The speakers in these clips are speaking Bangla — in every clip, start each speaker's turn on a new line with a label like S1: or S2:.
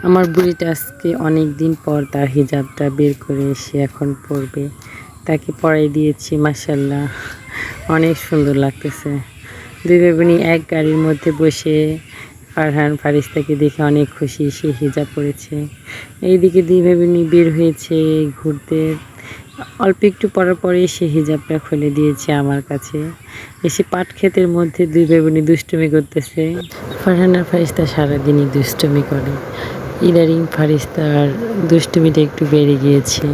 S1: আমার বুড়িটা আজকে অনেক দিন পর তার হিজাবটা বের করে সে এখন পরবে। তাকে পরাই দিয়েছি, মাশাআল্লাহ অনেক সুন্দর লাগতেছে। দুই ভাই বোনই এক গাড়ির মধ্যে বসে ফারহান ফারিস্তাকে দেখে অনেক খুশি, সে হিজাব পরেছে। এইদিকে দুই ভাই বোনই বের হয়েছে ঘুরতে। অল্প একটু পরার পরে সে হিজাবটা খুলে দিয়েছে আমার কাছে। এসে পাট ক্ষেতের মধ্যে দুই ভাই বোনই দুষ্টুমি করতেছে। ফারহান আর ফারিস্তা সারাদিনই দুষ্টুমি করে। ইদারিং ফারিস্তার দুষ্টুমিটা একটু বেড়ে গিয়েছে,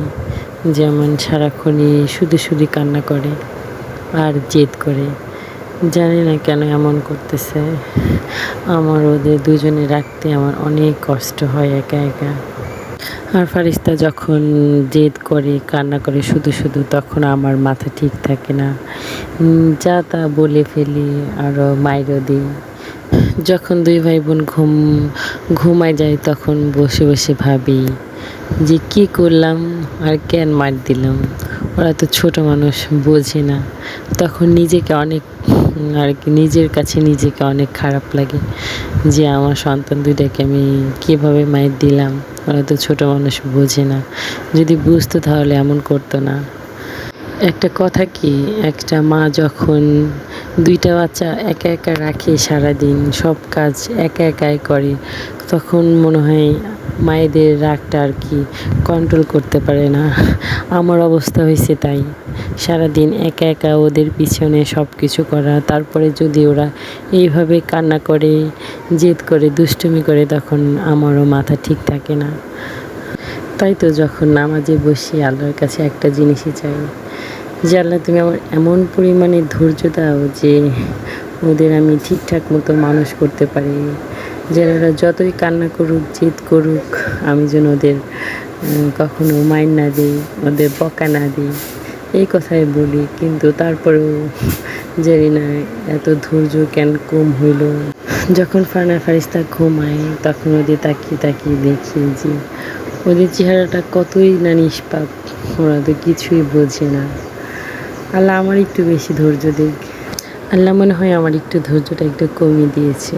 S1: যেমন সারাক্ষণই শুধু শুধু কান্না করে আর জেদ করে। জানি না কেন এমন করতেছে। আমার ওদের দুজনে রাখতে আমার অনেক কষ্ট হয় একা একা। আর ফারিস্তা যখন জেদ করে কান্না করে শুধু শুধু, তখন আমার মাথা ঠিক থাকে না, যা তা বলে ফেলি, আরও মাইরও দিই। যখন দুই ভাই বোন ঘুমায় যায় তখন বসে বসে ভাবি যে কী করলাম আর কেন মার দিলাম। ওরা তো ছোট মানুষ, বোঝে না। তখন নিজেকে অনেক আর কি নিজের কাছে নিজেকে অনেক খারাপ লাগে যে আমার সন্তান দুইটাকে আমি কীভাবে মায়ের দিলাম। ওরা তো ছোট মানুষ, বোঝে না। যদি বুঝতো তাহলে এমন করতো না। একটা কথা কি, একটা মা যখন দুইটা বাচ্চা একা একা রাখে, সারাদিন সব কাজ একা একাই করে, তখন মনে হয় মায়েদের রাগটা আর কি কন্ট্রোল করতে পারে না। আমার অবস্থা হয়েছে তাই। সারাদিন একা একা ওদের পিছনে সব কিছু করা, তারপরে যদি ওরা এইভাবে কান্না করে, জেদ করে, দুষ্টুমি করে, তখন আমারও মাথা ঠিক থাকে না। তাই তো যখন নামাজে বসি আল্লাহর কাছে একটা জিনিসই চাই, যে আল্লাহ তুমি আমার এমন পরিমাণে ধৈর্য দাও যে ওদের আমি ঠিকঠাক মতো মানুষ করতে পারি, যেন ওরা যতই কান্না করুক, জেদ করুক, আমি যেন ওদের কখনো মাইর না দিই, ওদের বকা না দিই, এই কথাই বলি। কিন্তু তারপরেও জানি না এত ধৈর্য কেন কম হইল। যখন ফারহান ফারিস্তা ঘুমায় তখন ওদের তাকিয়ে তাকিয়ে দেখি যে ওদের চেহারাটা কতই না নিষ্পাপ, ওরা তো কিছুই বোঝে না। আল্লাহ আমার একটু বেশি ধৈর্য দিক। আল্লাহ মনে হয় আমার একটু ধৈর্যটা একটু কমিয়ে দিয়েছে।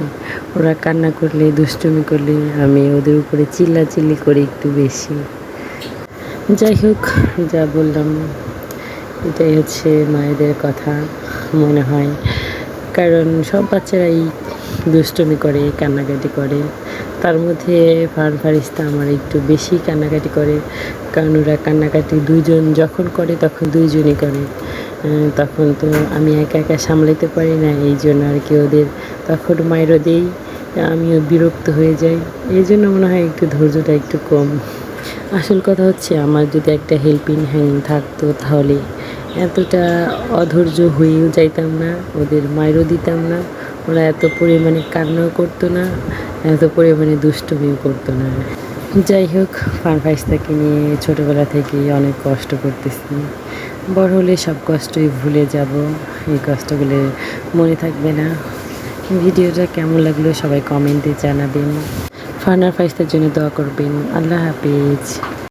S1: ওরা কান্না করলে, দুষ্টুমি করলে আমি ওদের উপরে চিল্লাচিল্লি করি একটু বেশি। যাই হোক, যা বললাম এটাই হচ্ছে মায়েদের কথা মনে হয়। কারণ সব বাচ্চারাই দুষ্টুমি করে, কান্নাকাটি করে। তার মধ্যে ফারহান ফারিস্তা আমার একটু বেশি কান্নাকাটি করে, কারণ ওরা কান্নাকাটি দুইজন যখন করে তখন দুইজনই করে। তখন তো আমি একা একা সামলাতে পারি না, এই জন্য আর কি ওদের তখন মাইরও দেই, আমিও বিরক্ত হয়ে যাই। এই জন্য মনে হয় একটু ধৈর্যটা একটু কম। আসল কথা হচ্ছে, আমার যদি একটা হেল্পিং হ্যান্ড থাকতো তাহলে এতটা অধৈর্য হয়েও যাইতাম না, ওদের মাইরও দিতাম না, ওরা এত পরিমাণে কান্নাও করতো না, এত পরিমাণে দুষ্টুমিও করতো না। যাই হোক, ফারহান ফারিস্তাকে নিয়ে ছোটোবেলা থেকেই অনেক কষ্ট করতেছি। বড় হলে সব কষ্টই ভুলে যাব, এই কষ্টগুলো মনে থাকবে না। ভিডিওটা কেমন লাগলো সবাই কমেন্টে জানাবেন। ফারহান ফারিস্তার জন্য দোয়া করবেন। আল্লাহ হাফেজ।